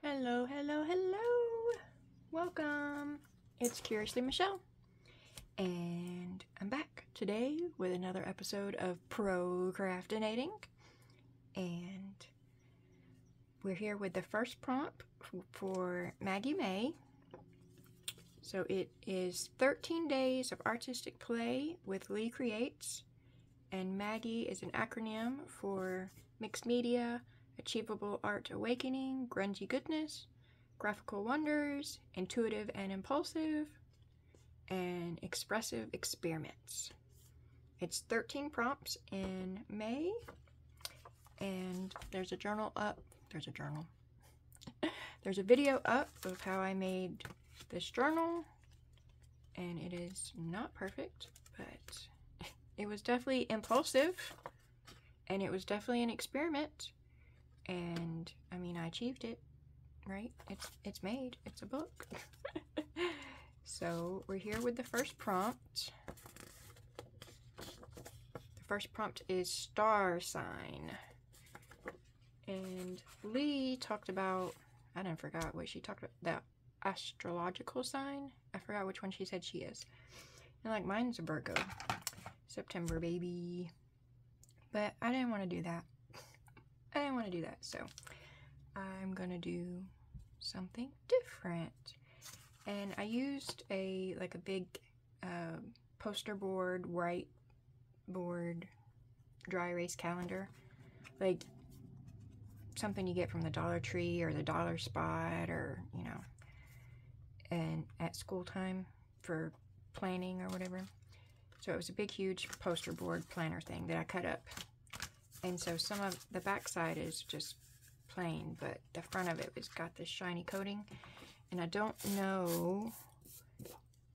Hello, hello, hello! Welcome! It's Curiously Michelle, and I'm back today with another episode of Procrastinating, and we're here with the first prompt for Maggie May. So it is 13 days of artistic play with Lee Creates, and Maggie is an acronym for Mixed Media, Achievable Art Awakening, Grungy Goodness, Graphical Wonders, Intuitive and Impulsive, and Expressive Experiments. It's 13 prompts in May, and there's a journal up. There's a video up of how I made this journal, and it is not perfect, but it was definitely impulsive, and it was definitely an experiment. And I mean, I achieved it, right? It's made. It's a book. So we're here with the first prompt. The first prompt is star sign. And Lee talked about, I didn't forgot what she talked about, the astrological sign. I forgot which one she said she is. And like, mine's a Virgo. September, baby. But I didn't want to do that. So I'm gonna do something different, and I used a big poster board, whiteboard, dry erase calendar, like something you get from the Dollar Tree or the Dollar Spot, or and at school time for planning or whatever. So it was a big huge poster board planner thing that I cut up. And so some of the back side is just plain, but the front of it has got this shiny coating. And I don't know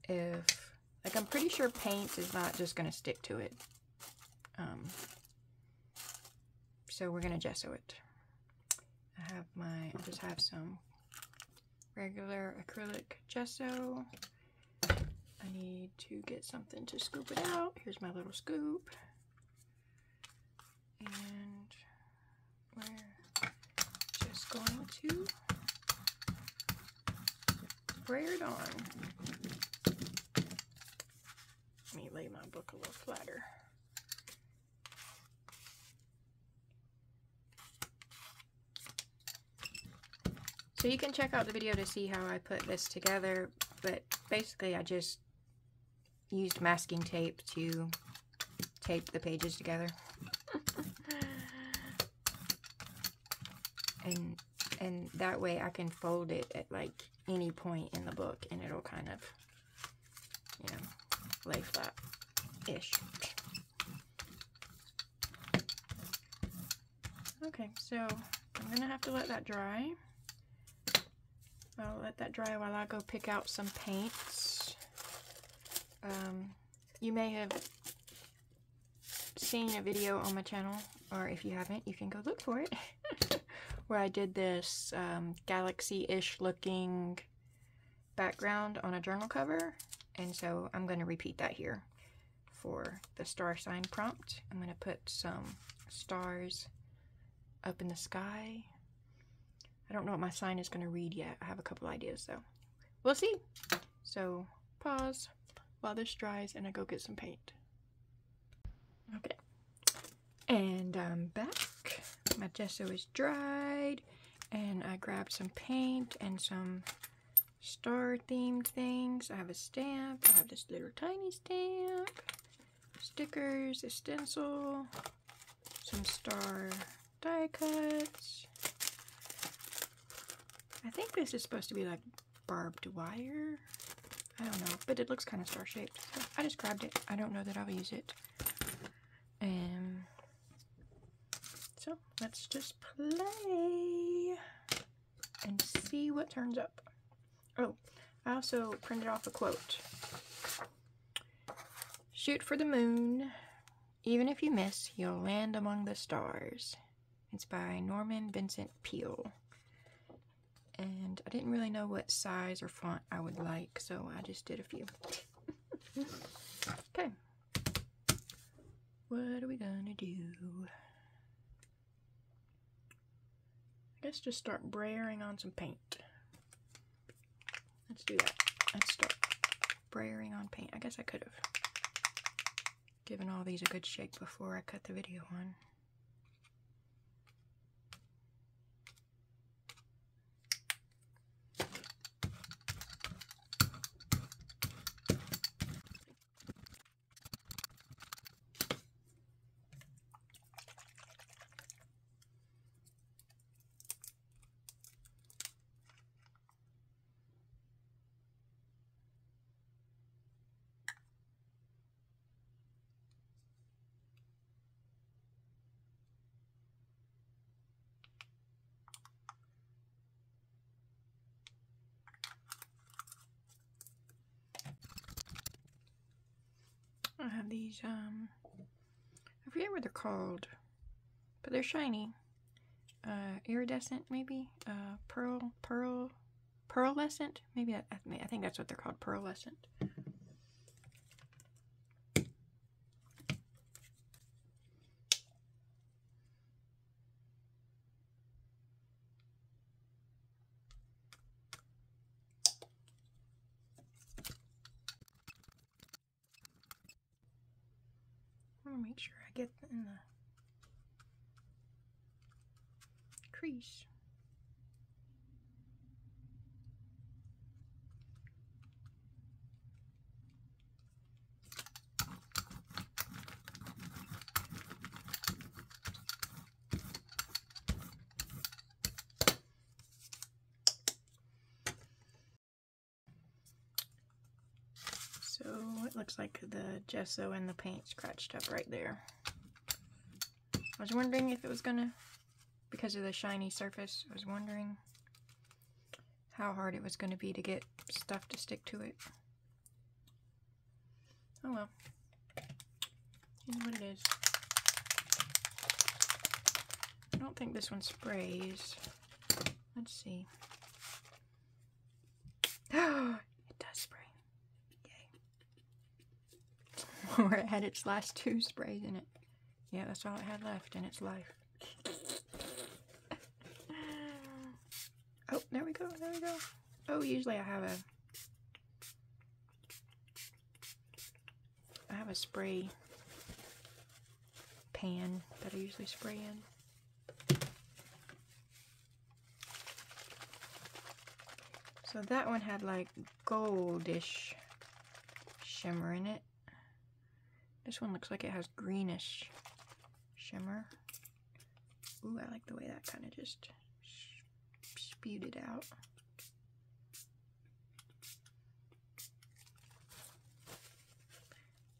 if, I'm pretty sure paint is not just going to stick to it. So we're going to gesso it. I just have some regular acrylic gesso. I need to get something to scoop it out. Here's my little scoop. And we're just going to spray it on. Let me lay my book a little flatter. So you can check out the video to see how I put this together, but basically I just used masking tape to tape the pages together. And that way I can fold it at like any point in the book and it'll kind of, lay flat-ish. Okay, so I'm gonna have to let that dry. I'll let that dry while I go pick out some paints. You may have seen a video on my channel, or if you haven't, you can go look for it, where I did this galaxy-ish looking background on a journal cover, and so I'm going to repeat that here for the star sign prompt. I'm going to put some stars up in the sky. I don't know what my sign is going to read yet. I have a couple ideas, so we'll see. So pause while this dries and I go get some paint. Okay, and I'm back. My gesso is dried, and I grabbed some paint and some star themed things. I have a stamp. I have this little tiny stamp, stickers, a stencil, some star die cuts. I think this is supposed to be like barbed wire. I don't know, but it looks kind of star shaped. So I just grabbed it. I don't know that I'll use it. So let's just play and see what turns up. Oh, I also printed off a quote. Shoot for the moon. Even if you miss, you'll land among the stars. It's by Norman Vincent Peale. And I didn't really know what size or font I would like, so I just did a few. Okay. What are we gonna do? I Let's just start brayering on some paint. Let's do that. Let's start brayering on paint. I guess I could have given all these a good shake before I cut the video on. I have these, I forget what they're called, but they're shiny. Iridescent, maybe? Pearlescent? Maybe I think that's what they're called, pearlescent. I want to make sure I get in the crease. So it looks like the gesso and the paint scratched up right there. I was wondering if it was gonna, because of the shiny surface, I was wondering how hard it was gonna be to get stuff to stick to it. Oh well, you know what it is. I don't think this one sprays. Let's see. It does spray. Yay. Or it had its last 2 sprays in it. Yeah, that's all it had left in its life. Oh, there we go, there we go. Oh, usually I have a spray pan that I usually spray in. So that one had like goldish shimmer in it. This one looks like it has greenish shimmer. Ooh, I like the way that kind of just spewed it out.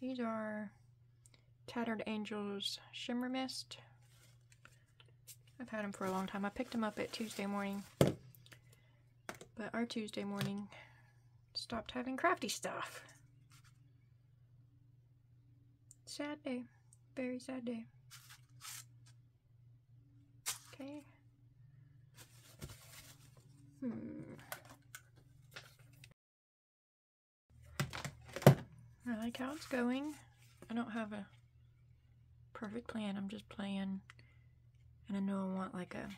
These are Tattered Angels Shimmer Mist. I've had them for a long time. I picked them up at Tuesday morning, but our Tuesday morning stopped having crafty stuff. Sad day. Very sad day. Okay. I like how it's going. I don't have a perfect plan. I'm just playing, and I know I want like a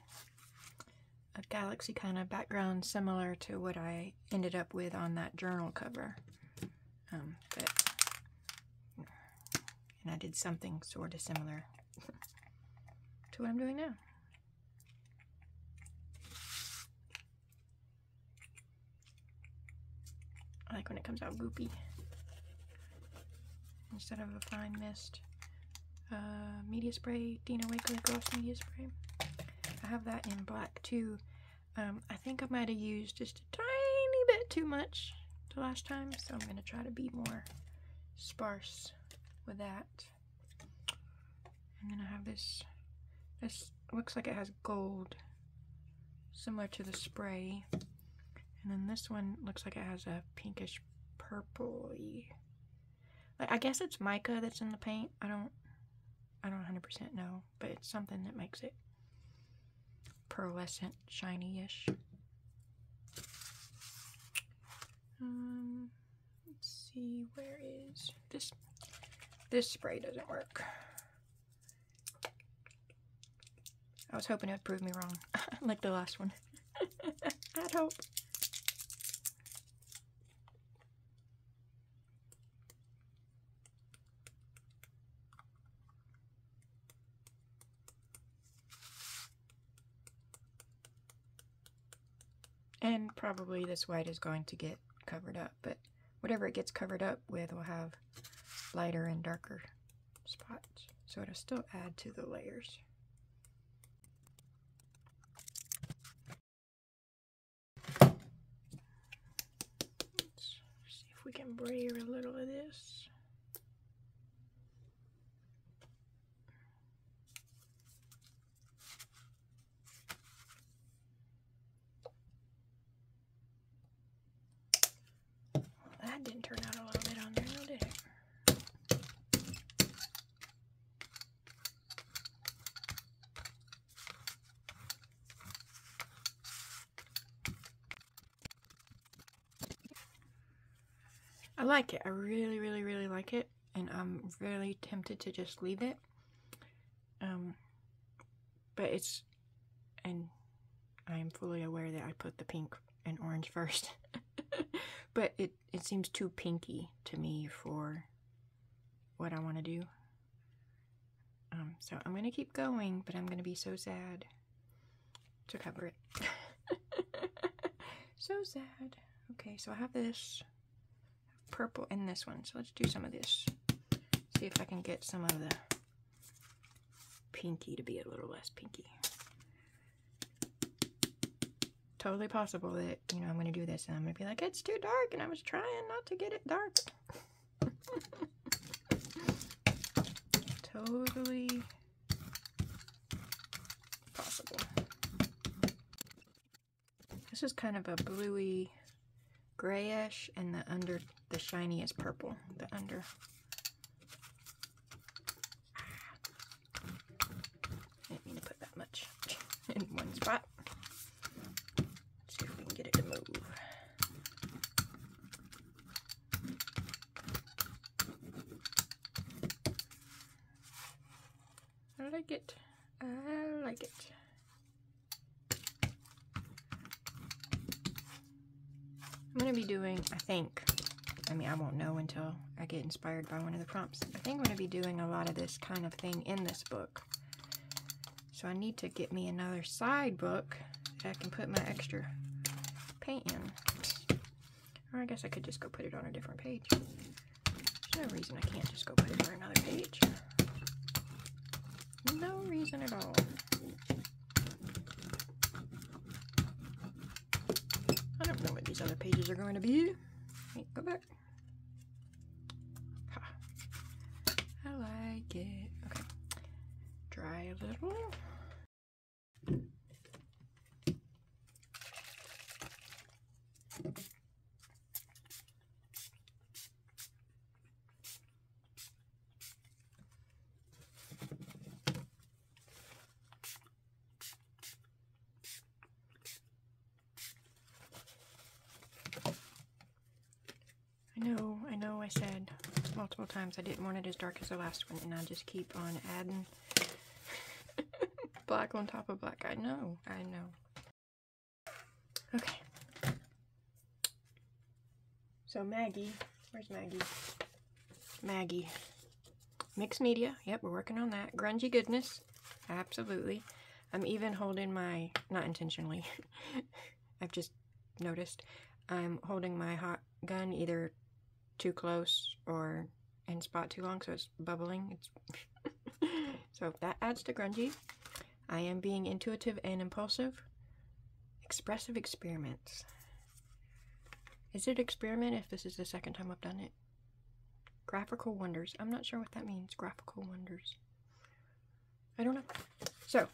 galaxy kind of background similar to what I ended up with on that journal cover. And I did something sort of similar to what I'm doing now. I like when it comes out goopy instead of a fine mist. Media spray, Dina Wakley Gloss Media Spray. I have that in black too. I think I might have used just a tiny bit too much the last time, so I'm going to try to be more sparse with that. And then I have this looks like it has gold, similar to the spray. And then this one looks like it has a pinkish purple-y. Like, I guess it's mica that's in the paint. I don't 100% know, but it's something that makes it pearlescent, shiny-ish. Let's see, where is this? This spray doesn't work. I was hoping it would prove me wrong, like the last one. I'd hope. And probably this white is going to get covered up, but whatever it gets covered up with will have lighter and darker spots. So it'll still add to the layers. Let's see if we can brayer a little of this. That didn't turn out a little bit on there, did it? I like it. I really, really, really like it. And I'm really tempted to just leave it. But it's, and I am fully aware that I put the pink and orange first. But it seems too pinky to me for what I want to do. So I'm going to keep going, but I'm going to be so sad to cover it. So sad. Okay, so I have this purple in this one. So let's do some of this. See if I can get some of the pinky to be a little less pinky. Totally possible that, you know, I'm going to do this and I'm going to be like, it's too dark, and I was trying not to get it dark. Totally possible. This is kind of a bluey grayish, and the shiny is purple. The under. Didn't mean to put that much in one spot. Let's see if we can get it to move. I like it. I like it. I'm going to be doing, I mean, I won't know until I get inspired by one of the prompts. I think I'm going to be doing a lot of this kind of thing in this book. So I need to get me another side book that I can put my extra paint in. Or I guess I could just go put it on a different page. There's no reason I can't just go put it on another page. No reason at all. I don't know what these other pages are going to be. Wait, go back. Ha. I like it. Okay. Dry a little. I know I said multiple times I didn't want it as dark as the last one, and I just keep on adding black on top of black. I know. Okay. So Maggie, where's Maggie? Maggie. Mixed media, yep, we're working on that. Grungy goodness, absolutely. I'm even holding my, not intentionally, I've just noticed, I'm holding my hot gun either too close or in spot too long, so it's bubbling. So that adds to grungy. I am being intuitive and impulsive. Expressive experiments. Is it experiment if this is the second time I've done it? Graphical wonders. I'm not sure what that means. Graphical wonders. I don't know. So,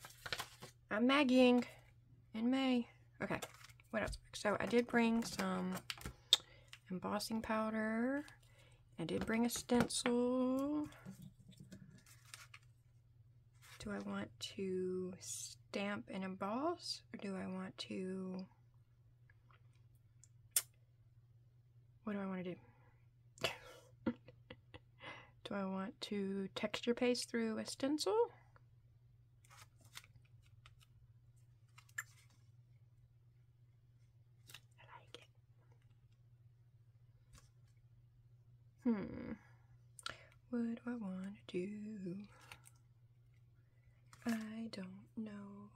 I'm Maggieing in May. Okay, what else? So I did bring some embossing powder. I did bring a stencil. Do I want to stamp and emboss, or do I want to... What do I want to do? Do I want to texture paste through a stencil? What do I want to do? I don't know.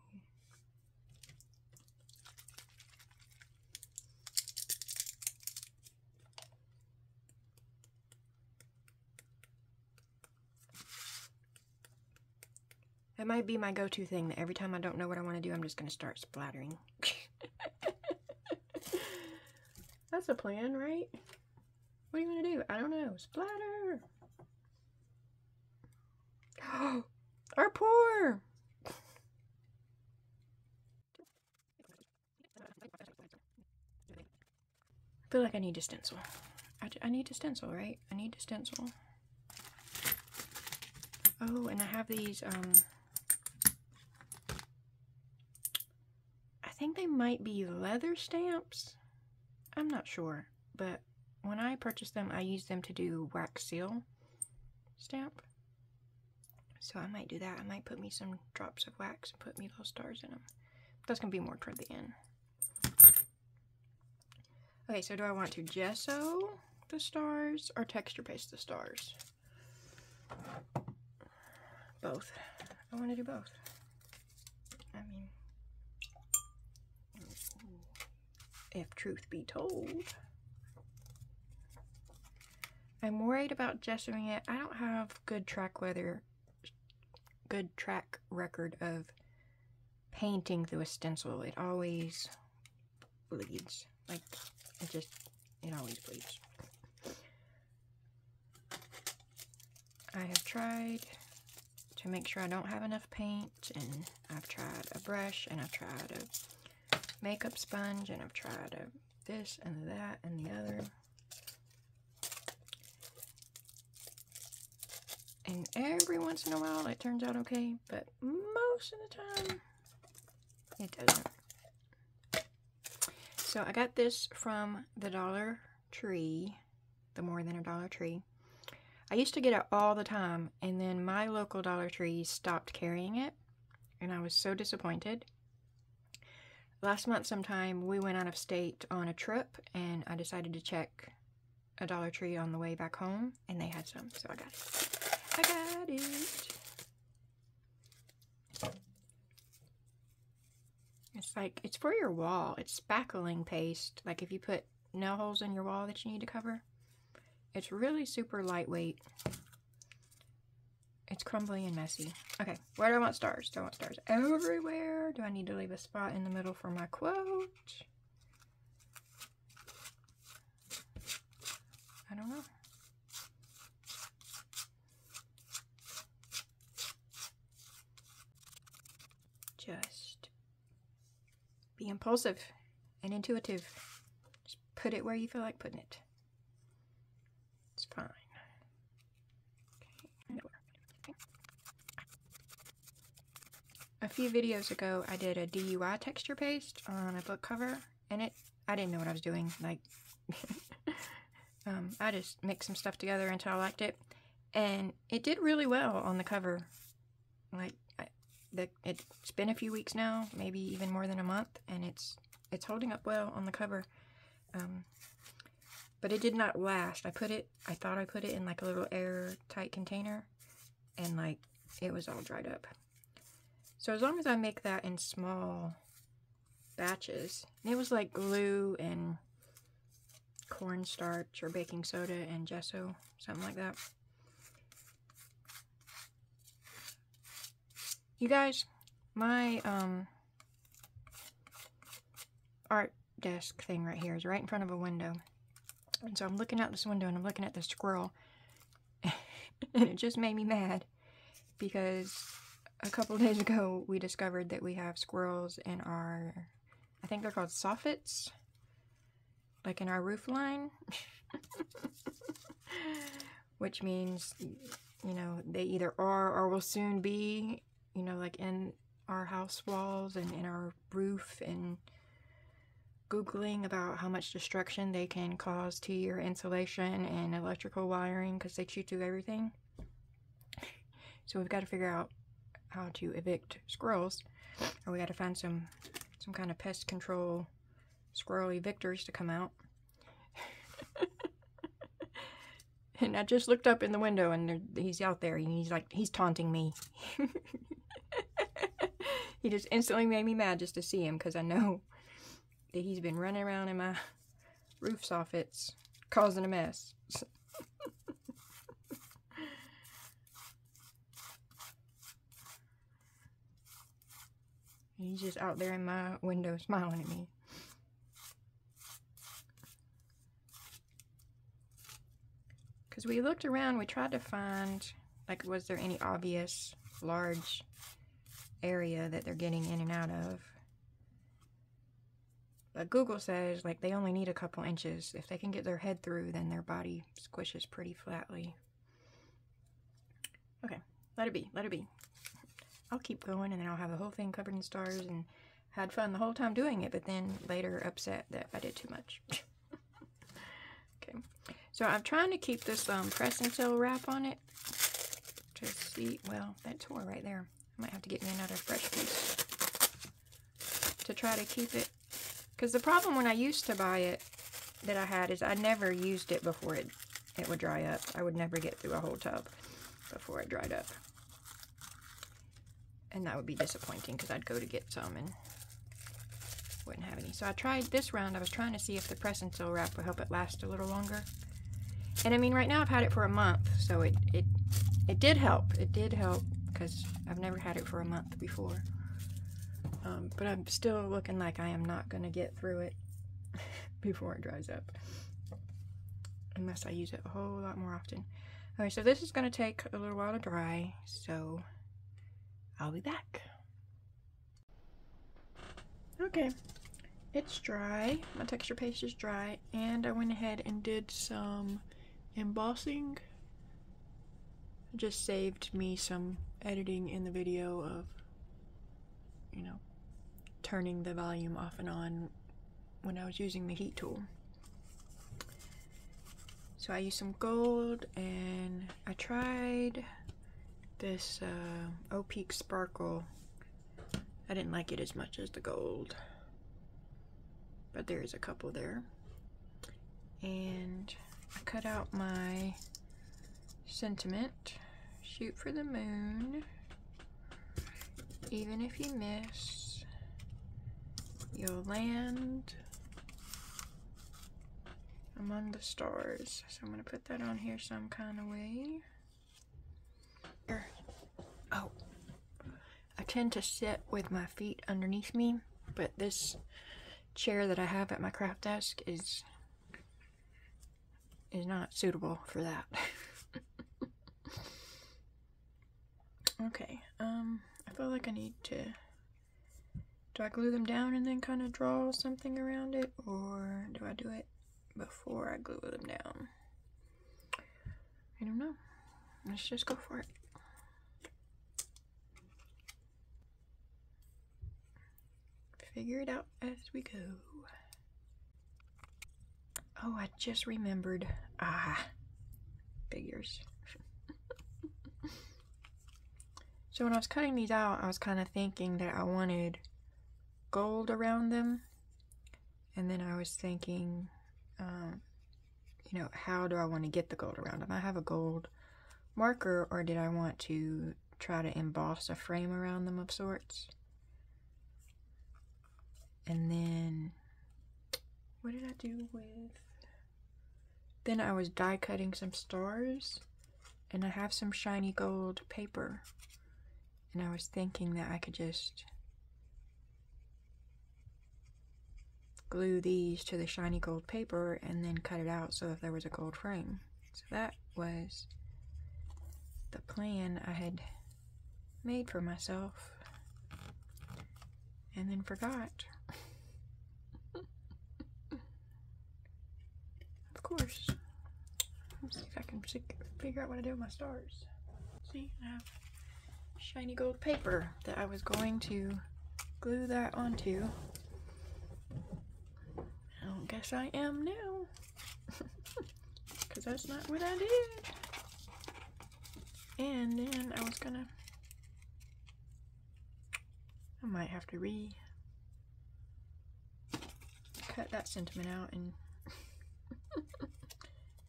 That might be my go-to thing, that every time I don't know what I want to do, I'm just going to start splattering. That's a plan, right? What do you want to do? I don't know. Splatter! Oh, our pour! I feel like I need to stencil. I need to stencil, right? I need to stencil. Oh, and I have these, I think they might be leather stamps. I'm not sure, but when I purchased them, I used them to do wax seal stamp. So I might do that. I might put me some drops of wax and put me little stars in them. That's going to be more toward the end. Okay, so do I want to gesso the stars or texture paste the stars? Both. I want to do both. I mean, if truth be told, I'm worried about gessoing it. I don't have good track record of painting through a stencil. It always bleeds. Like, it always bleeds. I have tried to make sure I don't have enough paint, and I've tried a brush, and I've tried a makeup sponge, and I've tried this and that and the other. And every once in a while it turns out okay, but most of the time it doesn't. So I got this from the Dollar Tree, the More Than a Dollar Tree. I used to get it all the time, and then my local Dollar Tree stopped carrying it, and I was so disappointed. Last month sometime we went out of state on a trip, and I decided to check a Dollar Tree on the way back home, and they had some, so I got it. I got it. It's like, it's for your wall. It's spackling paste. Like if you put nail holes in your wall that you need to cover. It's really super lightweight. It's crumbly and messy. Okay, where do I want stars? Do I want stars everywhere? Do I need to leave a spot in the middle for my quote? I don't know. Just be impulsive and intuitive. Just put it where you feel like putting it. It's fine. Okay. A few videos ago, I did a DIY texture paste on a book cover, and I didn't know what I was doing. Like, I just mixed some stuff together until I liked it, and it did really well on the cover. Like, it's been a few weeks now, maybe even more than a month, and it's holding up well on the cover. But it did not last. I thought I put it in like a little airtight container, and like it was all dried up. So as long as I make that in small batches, and it was like glue and cornstarch or baking soda and gesso, something like that. You guys, my art desk thing right here is right in front of a window. And so I'm looking out this window and I'm looking at the squirrel. And it just made me mad because a couple days ago we discovered that we have squirrels in our, I think they're called soffits, like in our roof line. Which means, you know, they either are or will soon be, you know, like in our house walls and in our roof, and Googling about how much destruction they can cause to your insulation and electrical wiring because they chew through everything. So we've got to figure out how to evict squirrels, or we got to find some kind of pest control squirrel evictors to come out. And I just looked up in the window and he's out there and he's taunting me. He just instantly made me mad just to see him because I know that he's been running around in my roof soffits causing a mess. And he's just out there in my window smiling at me. Because we looked around, we tried to find, like, was there any obvious large area that they're getting in and out of. But Google says, like, they only need a couple inches. If they can get their head through, then their body squishes pretty flatly. Okay, let it be, let it be. I'll keep going, and then I'll have the whole thing covered in stars, and had fun the whole time doing it, but then later upset that I did too much. Okay. So I'm trying to keep this press and seal wrap on it to see, well, that tore right there. I might have to get me another fresh piece to try to keep it. Because the problem when I used to buy it that I had is I never used it before it would dry up. I would never get through a whole tub before it dried up. And that would be disappointing because I'd go to get some and wouldn't have any. So I tried this round. I was trying to see if the press and seal wrap would help it last a little longer. And I mean, right now I've had it for a month, so it did help. It did help because I've never had it for a month before. But I'm still looking like I am not going to get through it before it dries up. Unless I use it a whole lot more often. Okay, so this is going to take a little while to dry, so I'll be back. Okay, it's dry. My texture paste is dry, and I went ahead and did some embossing. It just saved me some editing in the video of, you know, turning the volume off and on when I was using the heat tool. So I used some gold, and I tried this Opeak Sparkle. I didn't like it as much as the gold, but there is a couple there. And I cut out my sentiment. Shoot for the moon. Even if you miss, you'll land among the stars. So I'm going to put that on here some kind of way. Oh, I tend to sit with my feet underneath me, but this chair that I have at my craft desk is not suitable for that. Okay, I feel like I need to, do I glue them down and then kind of draw something around it, or do I do it before I glue them down? I don't know. Let's just go for it. Figure it out as we go. Oh, I just remembered. Figures. So when I was cutting these out, I was kind of thinking that I wanted gold around them. And then I was thinking, you know, how do I want to get the gold around them? I have a gold marker, or did I want to try to emboss a frame around them of sorts? And then, what did I do with? Then I was die cutting some stars, and I have some shiny gold paper. And I was thinking that I could just glue these to the shiny gold paper and then cut it out so if there was a gold frame. So that was the plan I had made for myself and then forgot. Of course. Let's see if I can figure out what I do with my stars. See, I have shiny gold paper that I was going to glue that onto. I don't guess I am now. Because that's not what I did. And then I was gonna, I might have to cut that sentiment out and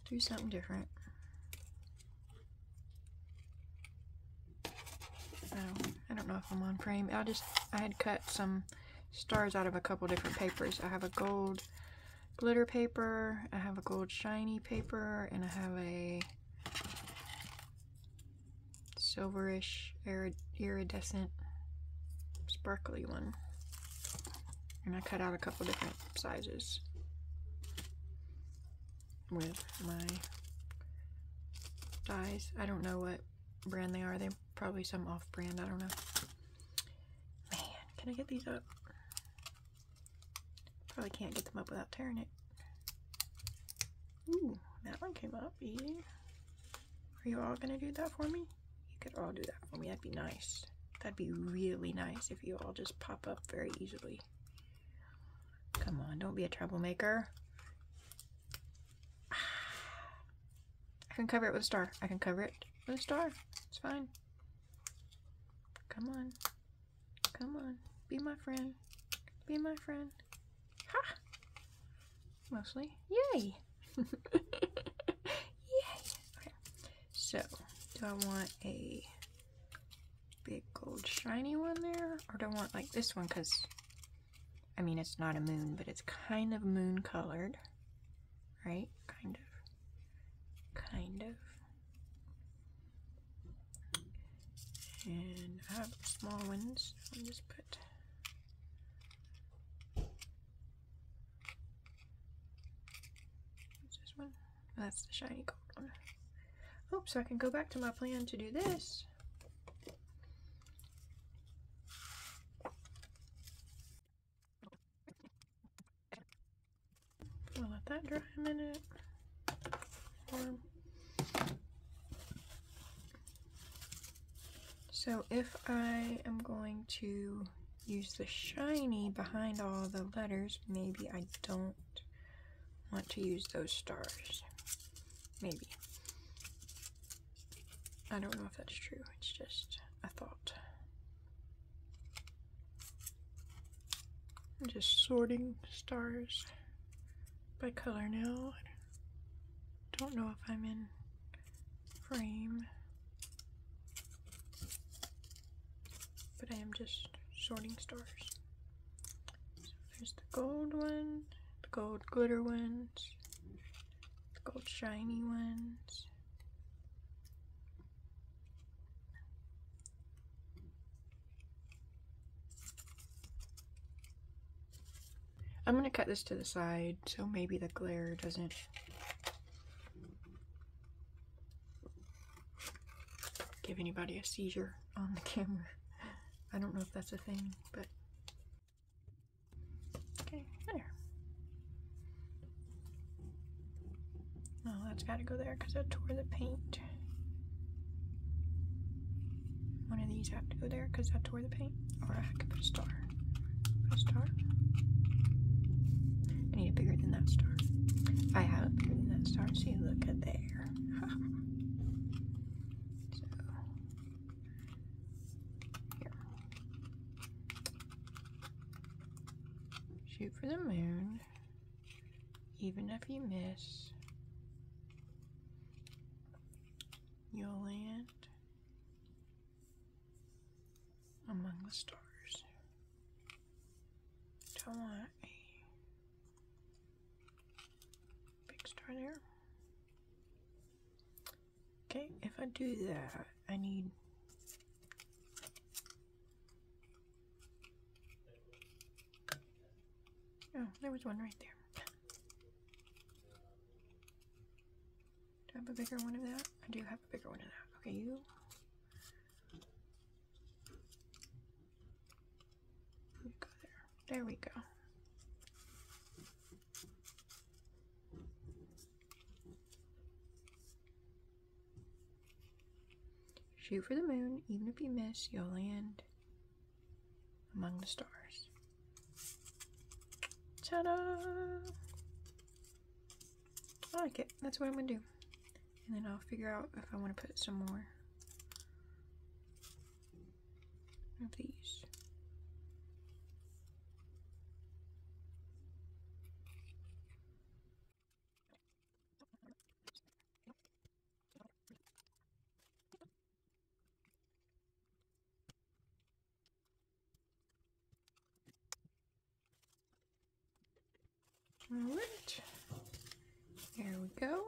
do something different. don't know if I'm on frame. I had cut some stars out of a couple different papers. I have a gold glitter paper, I have a gold shiny paper, and I have a silverish iridescent sparkly one. And I cut out a couple different sizes with my dies. I don't know what brand they are. They're probably some off-brand. I don't know. Man, can I get these up? Probably can't get them up without tearing it. Ooh, that one came up easy. Are you all gonna do that for me? You could all do that for me. That'd be nice. That'd be really nice if you all just pop up very easily. Come on, don't be a troublemaker. I can cover it with a star. I can cover it with a star. It's fine. Come on. Come on. Be my friend. Be my friend. Ha! Mostly. Yay! Yay! Okay. So, do I want a big gold shiny one there? Or do I want like this one? Because, I mean, it's not a moon, but it's kind of moon colored. Right? Kind of. Kind of. And I have small ones. I'll just put. What's this one? Oh, that's the shiny gold one. Oops, so I can go back to my plan to do this. I'll let that dry a minute. So if I am going to use the shiny behind all the letters, maybe I don't want to use those stars. Maybe. I don't know if that's true. It's just a thought. I'm just sorting stars by color now. I don't know if I'm in frame, but I am just sorting stars. So there's the gold one, the gold glitter ones, the gold shiny ones. I'm going to cut this to the side so maybe the glare doesn't give anybody a seizure on the camera. I don't know if that's a thing, but okay, there. Oh, that's got to go there because I tore the paint. One of these have to go there because I tore the paint. Or I could put a star. Put a star. I need it bigger than that star. I have it bigger than that star. See, look at there. So, here. Shoot for the moon. Even if you miss, you'll land among the stars. Do I want a big star there? Okay, if I do that, I need oh, there was one right there. Do I have a bigger one of that? I do have a bigger one of that. Okay, you. You go there. There we go. Shoot for the moon. Even if you miss, you'll land among the stars. Ta-da! I like it. That's what I'm going to do. And then I'll figure out if I want to put some more of these. Perfect. There we go.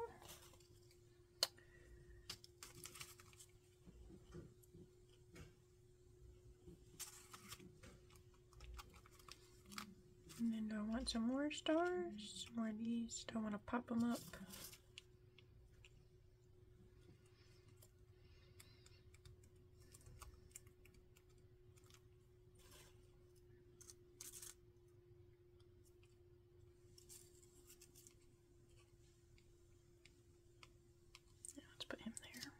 And then do I want some more stars? More of these? Do I want to pop them up? Let's put him there.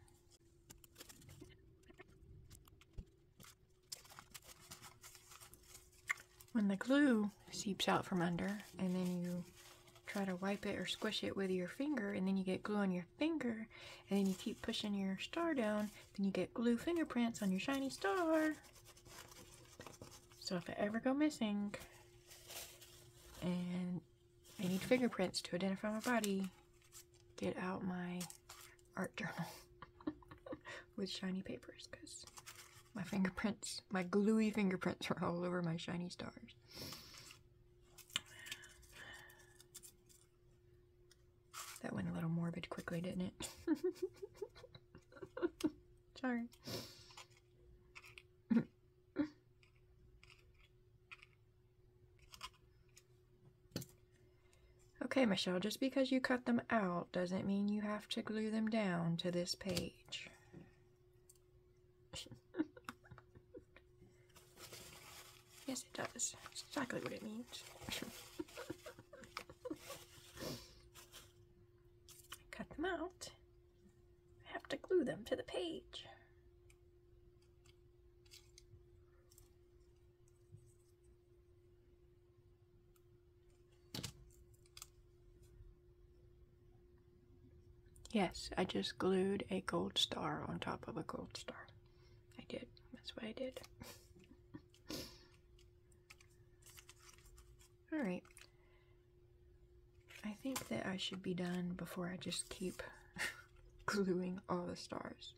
When the glue seeps out from under, and then you try to wipe it or squish it with your finger, and then you get glue on your finger, and then you keep pushing your star down, then you get glue fingerprints on your shiny star. So if I ever go missing, and I need fingerprints to identify my body, get out my art journal with shiny papers, because my fingerprints, my gluey fingerprints are all over my shiny stars. That went a little morbid quickly, didn't it? Sorry. Okay, Michelle, just because you cut them out doesn't mean you have to glue them down to this page. Yes, it does. That's exactly what it means. Cut them out. I have to glue them to the page. Yes, I just glued a gold star on top of a gold star. I did. That's what I did. Alright. I think that I should be done before I just keep gluing all the stars.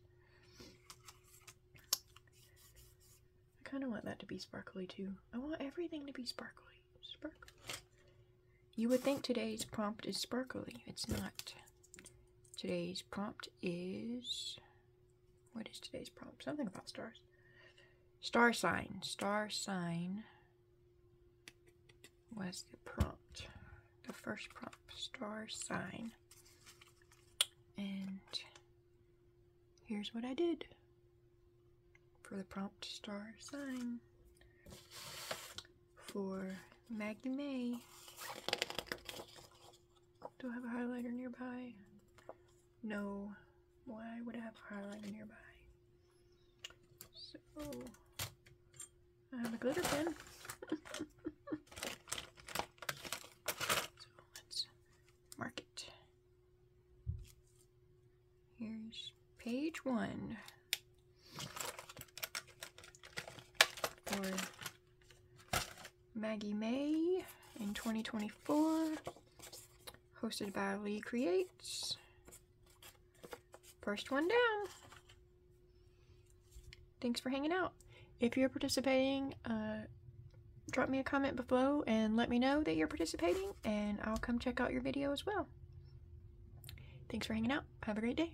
I kind of want that to be sparkly too. I want everything to be sparkly. Sparkly. You would think today's prompt is sparkly. It's not. Today's prompt is... What is today's prompt? Something about stars. Star sign. Star sign was the prompt. The first prompt. Star sign. And here's what I did for the prompt star sign. For Maggie May. Do I have a highlighter nearby? No. Why would I have a highlighter nearby? So, I have a glitter pen. So, let's mark it. Here's page 1 for Maggie May in 2024. Hosted by Lee Creates. First one down. Thanks for hanging out. If you're participating, drop me a comment below and let me know that you're participating, and I'll come check out your video as well. Thanks for hanging out. Have a great day.